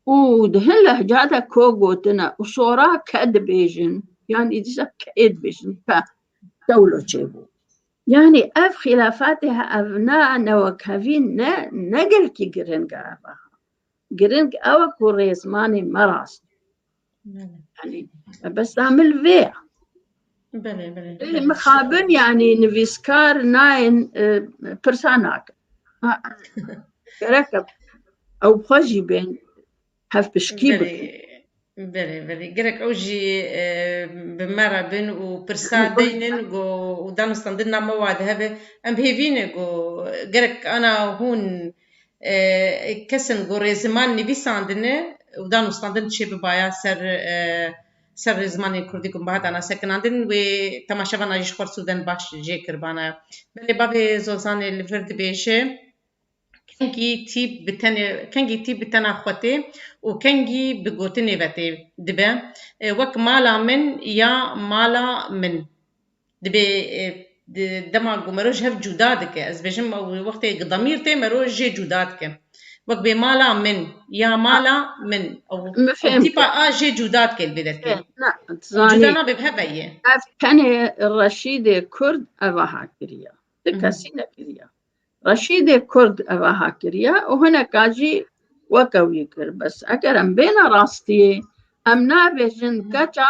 ودهن لهجاتا كو قوتنا وصورا كاد بيجن يعني ديسا كاد بيجن دولو تشيبو يعني اف خلافاتها ابناء نوكافين نقل كي جرنج اباها جرنج او كوريز ماني مراس يعني بس اعمل فيع مخابن يعني نفيسكار ناين برساناك ركب او خجي بين هف بشكيبك بله جرك اوجي بمرة بين وبرسا دينن ودان استندنا موعد هذا ام بهيفين جرك انا هون كسن جو رزمان نبي ساندنه ودان استندن شي ببايا سر زمانی کردی کم بعد انا سکن عندن و تماشا بنا جش خور سودن باش جه کربانا بله بابي زوزان الفرد بيشه كنجي تيب بتنا خوتي وكنجي بقوتني بتي دبا وك مالا من يا مالا من دبي دما مروج هف جودادك از بجم وقت ضمير تي مروج جي جودادك وك بمالا من يا مالا من او تيبا جي جودادك البدك لا جودانا ببهبيه كان الرشيد كرد اباها كريا تكسينا كريا رشيد كرد أباها كريا وهنا كاجي وكوي كر بس أكرم بين راستي أم بيجن كاجا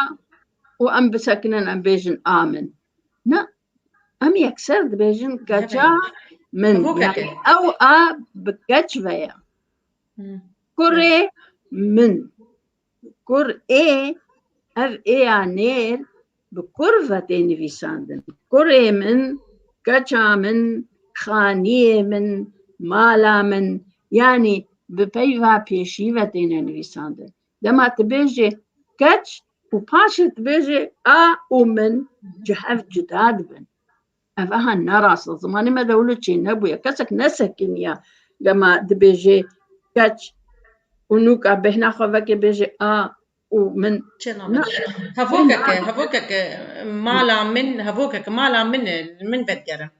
وأم بسكنن أم بيجن آمن نا أم يكسر بيجن كاجا من يعني أو بكاج فيا كوري من كور أف عنير بكرفة في ساندن كوري من كاجا من خانية من مالا من يعني ببيفا بيشيفة دينا نويساندن لما تبيجي كاتش وباشا تبيجي ومن جهاف جداد بن أفها نراس زماني ما دولة شي نبويا كسك نسكن يا لما تبيجي كاتش ونوكا بهنا خوفك بيجي ومن هفوكك مالا من هفوكك مالا من بدقرة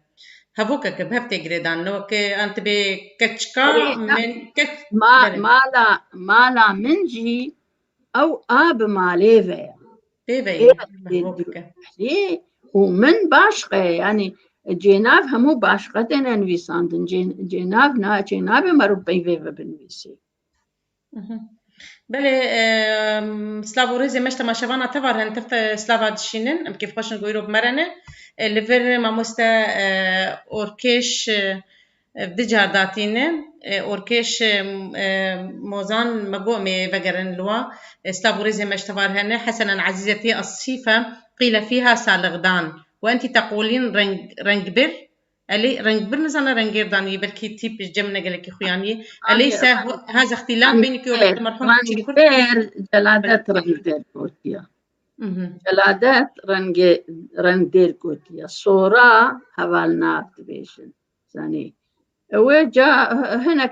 هفوكك بهفتي جريدان لو أنت بكتشكا من كت مالا من جي أو ماليفيا هفوكك ومن باشقة يعني جيناف همو باشقتنا نويساندن جيناف مربي فيفا بنويسي بله سلاووريزي مشتا ما شبانا تفر هن تفت سلاوا دشينن ام كيف خوش نقولوا بمرنه لفر ما مستا اوركيش بدجار داتينه اوركيش موزان مبو مي فقرن لوا سلاووريزي مشتا فر هن حسنا عزيزتي الصيفه قيل فيها سالغدان وانت تقولين رنجبر ألي رنجبر نزانا رنجير داني بلكي تيب جمنا قالك خوياني أليس هذا اختلاف بينك وبين المرحوم رنجبر جلادات رنجبر قوتيا جلادات رنجبر قوتيا صورة هوالنا تبيشن ثاني وجا هناك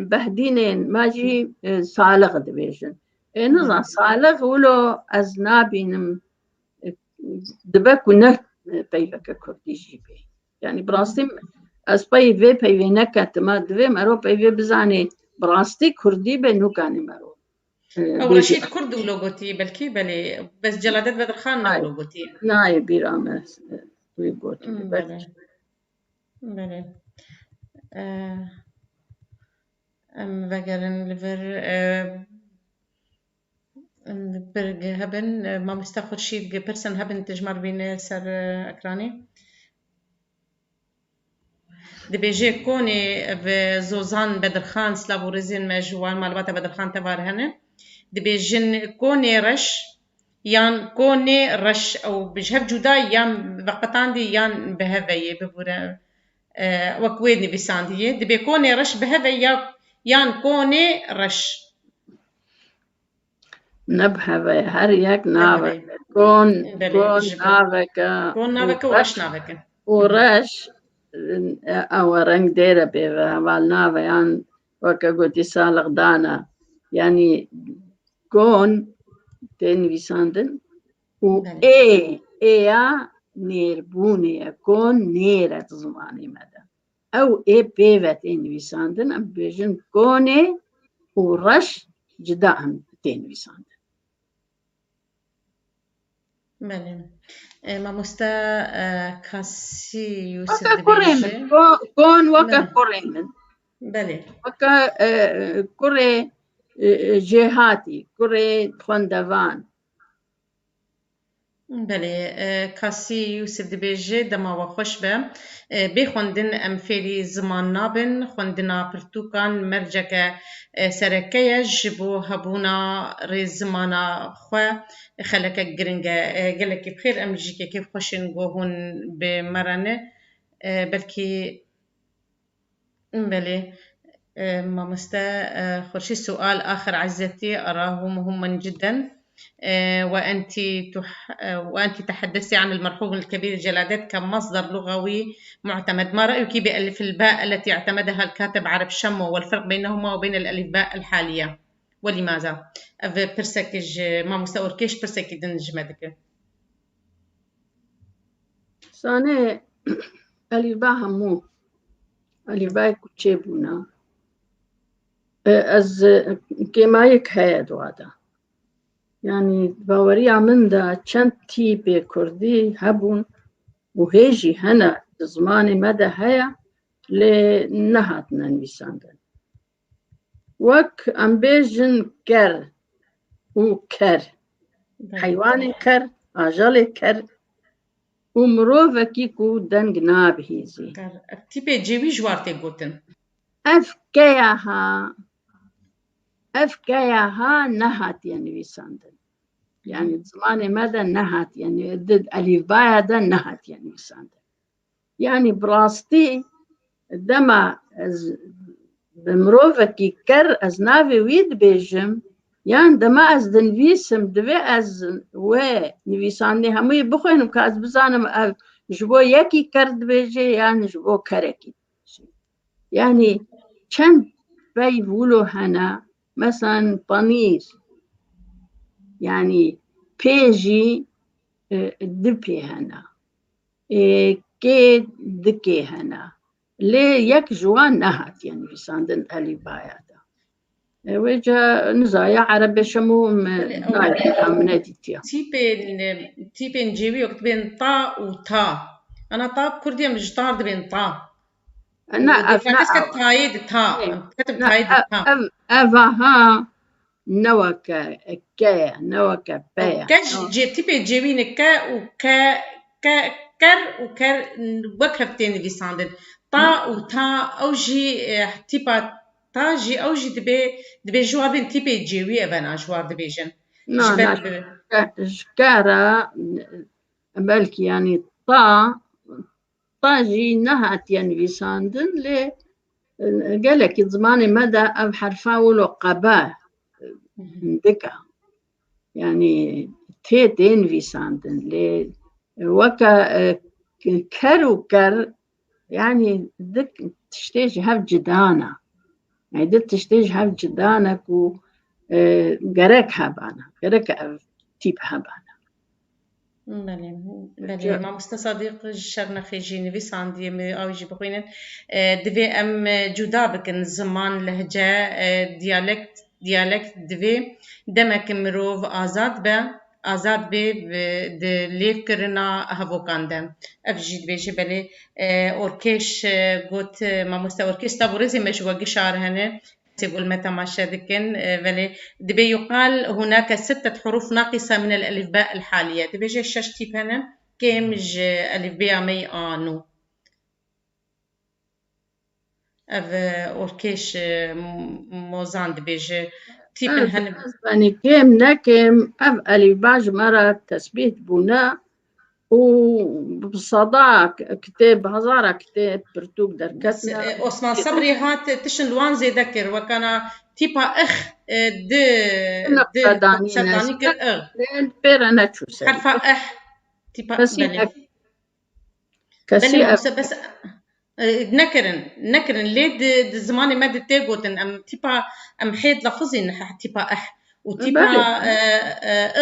بهدينين ماجي صالغ تبيشن نظام صالغ ولو أزنابين دبك ونك بيفك كردي جيبي يعني براستي از پی نکت ما دوی مرو پی بزنی براستی کردی به نوکانی مرو او رشید کرد و لوگوتی بلکی بله بس جلادت بدرخان نه لوگوتی نه بیرام توی گوتی بله ام وگرن لور برگ هبن ما مستخد شید پرسن هبن تجمر بین سر اکرانی دبیجه کونی و زوزان بدرخان سلاب و رزین مجوان معلومات بدرخان تبار هنه دبیجن کونی رش یان کونی رش او بجهب جدا یان وقتان دی یان بهویه ببوره وكويدني بساندية دبي كوني رش بهذا يان كوني رش نبهة هر یک ناوك كون ناوك كون ناوك ورش ناوك ورش او رنگ ديره بيغا والناوة يان وكا قوتي سالق دانا يعني كون تنويساندن و ايا نيربوني كون نيرة زماني مدى او اي بيوة تنويساندن ام بيجن كوني ورش جداهم تنويساندن بله ما مستا كاسي يوسف وكا كوريمن كون وكا كوريمن بله وكا كوري جهاتي كوري خوندوان بله کاسی یوسف دبیجه دما و خوش به بخوندن ام فعلی زمان نابن خوندنا پرتوکان مرجک سرکه جبو هبونا ری زمانا خو خلک گرنگه گلک بخیر ام جیکه کیف خوشن گوهون به مرانه بلکی بله ما مستا خرشي سؤال آخر عزتي أراه مهما جدا وأنت تحدثتي عن المرحوم الكبير جلادات كمصدر لغوي معتمد ما رأيك بألف الباء التي اعتمدها الكاتب عرب شمو والفرق بينهما وبين الألف باء الحالية ولماذا؟ برسكج ما مستور كيش برسكي دنج مدك سانه ألف باء همو ألف باء كتشيبونا از كما يكهيد وادا يعني باوريا من دا چند تيبي كردي هبون وهيجي هنا زماني مدى هيا لنهات ننويساندن وك أمبيجن كر وكر حيواني كر آجالي كر ومروفكي كو دنگ نابهيزي تيبي جيوي جوارتي قوتن أفكاها نهات ينويساندن يعني زماني مدى نهات يعني ضد ألف باء ده نهات ينويساندن يعني براستي دما بمروفكي كر از نافي ويد بيجم يعني دما از دنويسم دوي از و نويساندي همي بخوينم كاز بزانم جبو يكي كرد بيجي يعني جبو كركي يعني چند بيقولوا هنا مثلا بانير يعني بيجي دبي هنا كي دكي هنا ليه يك جوان نهات يعني بيساندن ألي بايادا وجه نزايا عربي شمو نايا منادي تيا تيبي نجيبي وقت بين طا وتا أنا طا كردية مجتار بين طا أنا كتب تايد تا كتب تايد تا أفها نوكا كا نوكا بايا كاش تيبي جيبين كا وكا كر وكر وكفتين بيساندن طا وتا أوجي تيبا تاجي أوجي دبي جوابين تيبي جيوي أبنا جواب دبيجن شكارا بلكي يعني طاجي نهات يعني بيساندن ل قالك زماني مدى أب حرفا ولو قباه دكا يعني تيتين بيساندن ل وكا كر يعني دك تشتيج هف جدانا يعني دك تشتيج هف جدانك و قرك هبانا قرك تيب هبانا بله ما مستصديق الشرنخي جيني بس عندي أو يجي بخوينن دبي أم جدا بكن زمان لهجة ديالكت دبي دمك مروف آزاد به آزاد بی د لیف کرنا هفوکان ده اف جید بیجه بله اورکش گوت ما مستا اورکش تابوريزي مش وقي شعر هنا تقول متى ما شادكن ولی دبي يقال هناك 6 حروف ناقصة من الألف باء الحالية دبي جي شاشتي هنا كيمج ألف باء مي آنو اف اوركش موزان دبي جي تيبن هن يعني كيم نكم أف ألف باج مرة تثبيت بناء وبصداع كتاب هزارة كتاب برتوك دركتنا عثمان صبري هات تشن لوان زي ذكر وكان تيبا اخ د نقداني كر اغ بيرنا شو سوي حرف اح تيبا كسي بلي كسي بس نكرن ليه زماني ما تيجوتن ام تيبا ام حيد لفظي نح تيبا اح وتيبا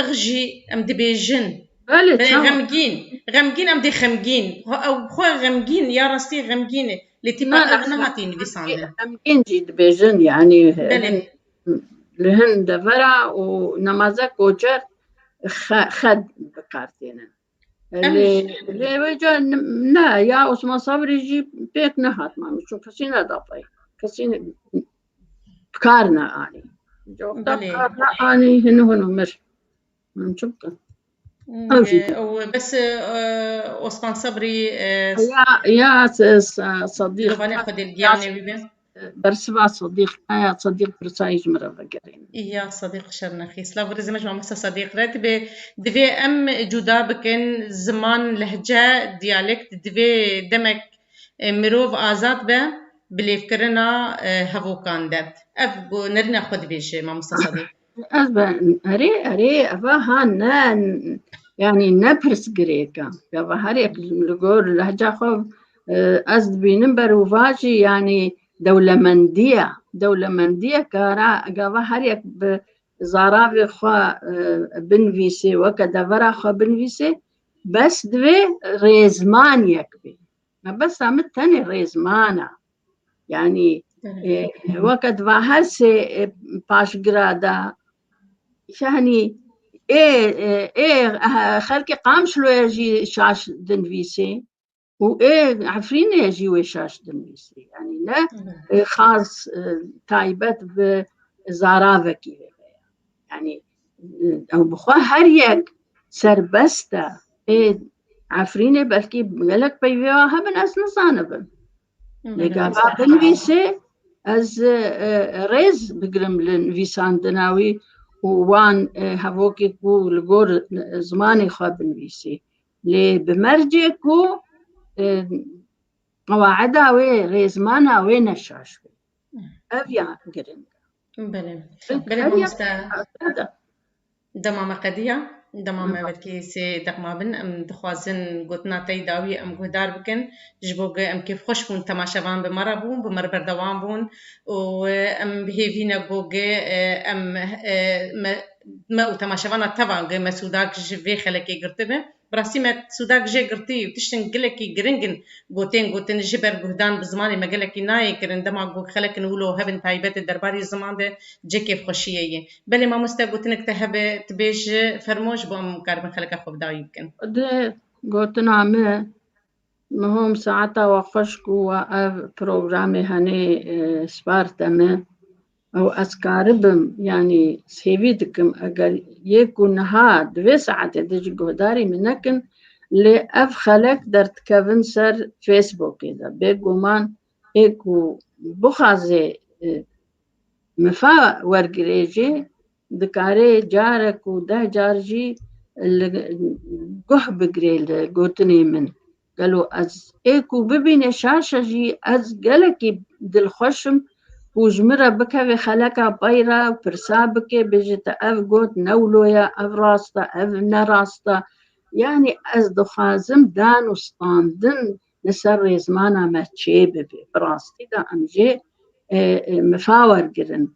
اغجي ام دبيجن بلي غمجين ام دي خمجين او خو غمجين يا راسي غمجين اللي تيبا اغنهاتين بيساندن غمجين جيد بيجن يعني بلي لهن دفرا ونمازك وجر خد بكارتين اللي وجه لا يا عثمان صبري يجي بيك نهات ما مش كسينا ضبي كسينا بكارنا اني جو بكارنا اني هنا مش نشوفك بس عثمان صبري يا صديق لبنان خد الجياني برسبا صديق برسايج مرة فقرين يا صديق شرنخي سلاف رزي مجمع مسا صديق راتب دفي ام جدا بكن زمان لهجة ديالكت دفي دمك مروف آزاد به بليف كرنا هفوكان ده افقو نرنا خد بيش ما مسا صديق أزبا أري أفاها نان يعني نبرس جريكا يابا هريك لقول لهجة خو أزد بينبر وفاجي يعني دولة مندية كارا قابا هريك بزارابي خوا بنفيسي وكدفرا خوا بنفيسي بس دوي ريزمان يكبي ما بس عمد تاني ريزمانا يعني وقت وهسي باش جرادا يعني خلقي قامش لو يجي شاش دنفيسي وإيه عفرين يجي وشاش دنفيسي يعني لا خاص تايبت بزارافكي يعني أو بخوا هريك سربستا إيه عفريني بلكي بلك بيوها من أس نصانبن لقابا بنفيسي از ريز بقرم لنفيسان دناوي ووان هفوكي كو لقور زماني خواب نفيسي لي بمرجي كو قواعدها وي ريزمانا وي نشاش أفيا قرم بلي همستا دماما قدية دماما بلكي سي دقما بن ام دخوازن قوتنا تيداوي ام قدار بكن جبوغ ام كيف خوش بون تماشاوان بمرا بون بمر بردوان بون و ام بهيفينا بوغ ام ما تماشاوانا تبا ما سوداك جفي خلكي قرتبه براسي ما سوداك جي قرتي وتشتن قلكي قرنجن قوتين جبر بهدان بزماني ما قلكي ناي كرن دما قو خلك نقولو هبن تايبت الدرباري الزمان ده جي كيف خوشيه بلي ما مستقوتنك تهب تبيج فرموش بام كاربن خلك اخو بدا يمكن ده قوتنا مهم ساعتا وخشكو وبروغرامي هني سبارتا أو أسكاربم يعني سيفيدكم أقل يكون ها 2 ساعات دج قداري منكن لأف خلق درت كفنسر فيسبوك إذا بيقومان إيكو بخازي مفا ورقريجي دكاري جارك وده جارجي قح بقري قوتني من قالوا أز إيكو ببين شاشة جي أز قالكي دل خشم وجمرة بكا خلقها بايرة وبرسابكي بجت أف قوت نولويا أف راستا أف نراستا يعني أز دخازم دان وستاندن نسر زمانا ما تشيب براستي دا أمجي مفاور قرن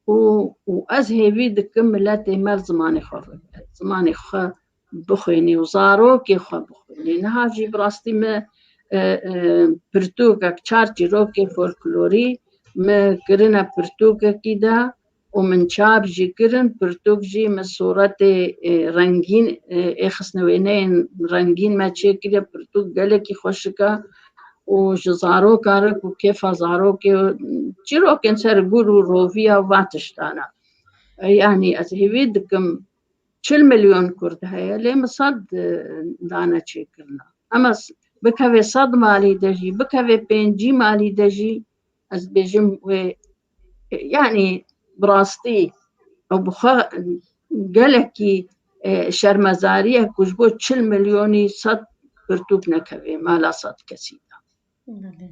وأز هيفي دكم التي مال زماني خو بخويني وزاروكي خو بخويني نهاجي براستي ما برتوكا كشارجي روكي فولكلوري ما كرنا برتوكا كده ومن شاب جي كرن برتوك جي من صورة رنگين خسنوينين رنگين ما تشكل برتوك قالكي خوشكا وجزارو كارك وكيف زارو كي تشيرو كان سر قولوا روفيا واتشتانا يعني أتهيدكم 40 مليون كرد هيا ليه مصد دانا تشكلنا أما بكوي صد مالي دجي بكوي بينجي مالي دجي از بيجم يعني براستي أو بخا قالكي شرمزارية كجبو 40 مليوني صد برتوك نكوي ما لا صد كسيدا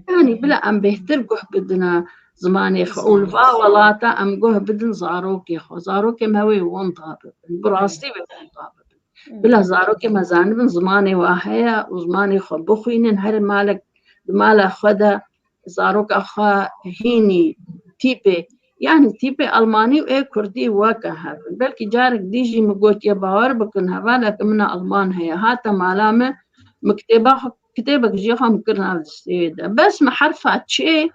يعني بلا أم بهتر قه بدنا زماني خول فا ولاتا أم قه بدن زاروكي خو زاروكي مهوي وون طابب براستي بون طابب بلا زاروكي مزانبن زماني واهيا وزماني خو بخوينن هر مالك مالا خدا زاروك أخا هيني تيبي يعني تيبي ألماني وإيه كردي واقع بلكي جارك ديجي مقوت يباور بكن هذا كمنا ألمان هي هاتا مالامة كتابك جيخا مكرنا السيدة بس محرفة تشي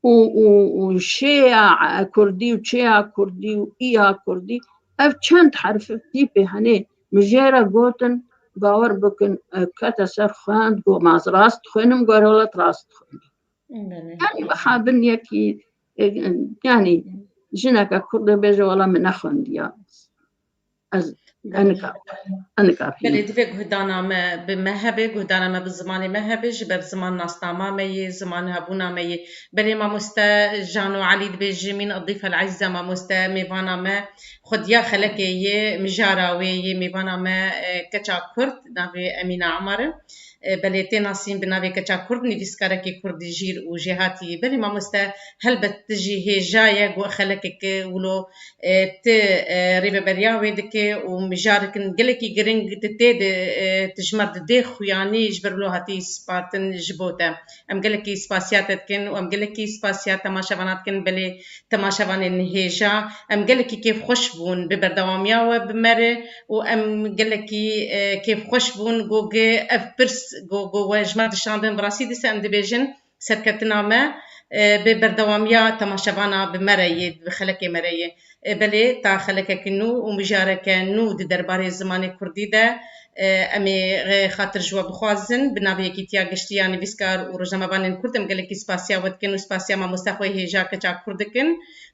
وشيا كردي وشيا كردي وإيا كردي أف چند حرف تيبي هني مجيرا قوتن باور بكن كتا سر خواند قو ماز راست خونم قرولت راست خونم يعني بخابن يكي يعني جنك كرد بيجي ولا من أخوان ديا أنا بله دوی گهدانا ما بمهبه گهدانا ما بالزمان مهبه جبر زمان ناستاما مي زمان هبونا مي بله ما مستا جانو علي دبيجي من الضيفة العزيزة ما مستا ميفانا ما خد يا خلك يه مجاراوي يه ميفانا ما كتشا كرد نافي أمينة عمر بله تناسين بنافي كتشا كرد نفسكاركي كرد جير وجهاتي بله ما مستا هل بتجي هي جاية جو خلكك ولو ت ريبه برياوي دك ومجارك نقلكي جرينج تتد تجمد ديخ يعني جبرلو هاتي سباتن جبوتا ام قلكي سباسيات كن وام قلكي سباسيات تماشاوانات كن بلي تماشاوان النهيجا ام قلكي كيف خوشبون ببردواميا وبمره وام قلكي كيف خوشبون جوجي اف برس جو جماد الشاندن براسي دي سام ديفيجن سركتنا ما ببردواميا تماشاوانا بمريه بخلكي مريه بله تا خلک کنو و مجاره کنو د درباره زمان کردی ده امی خاطر جوا بخوازن بنابه کیتیا گشتیا نویسکار و روزنامه بانن کردم گله کی سپاسیا ود کنو سپاسیا ما مستخوی هجا کچا کردکن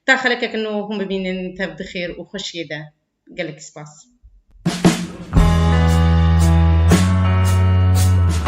تا خلک کنو هم ببینن تبد خیر و خوشی ده گله کی سپاس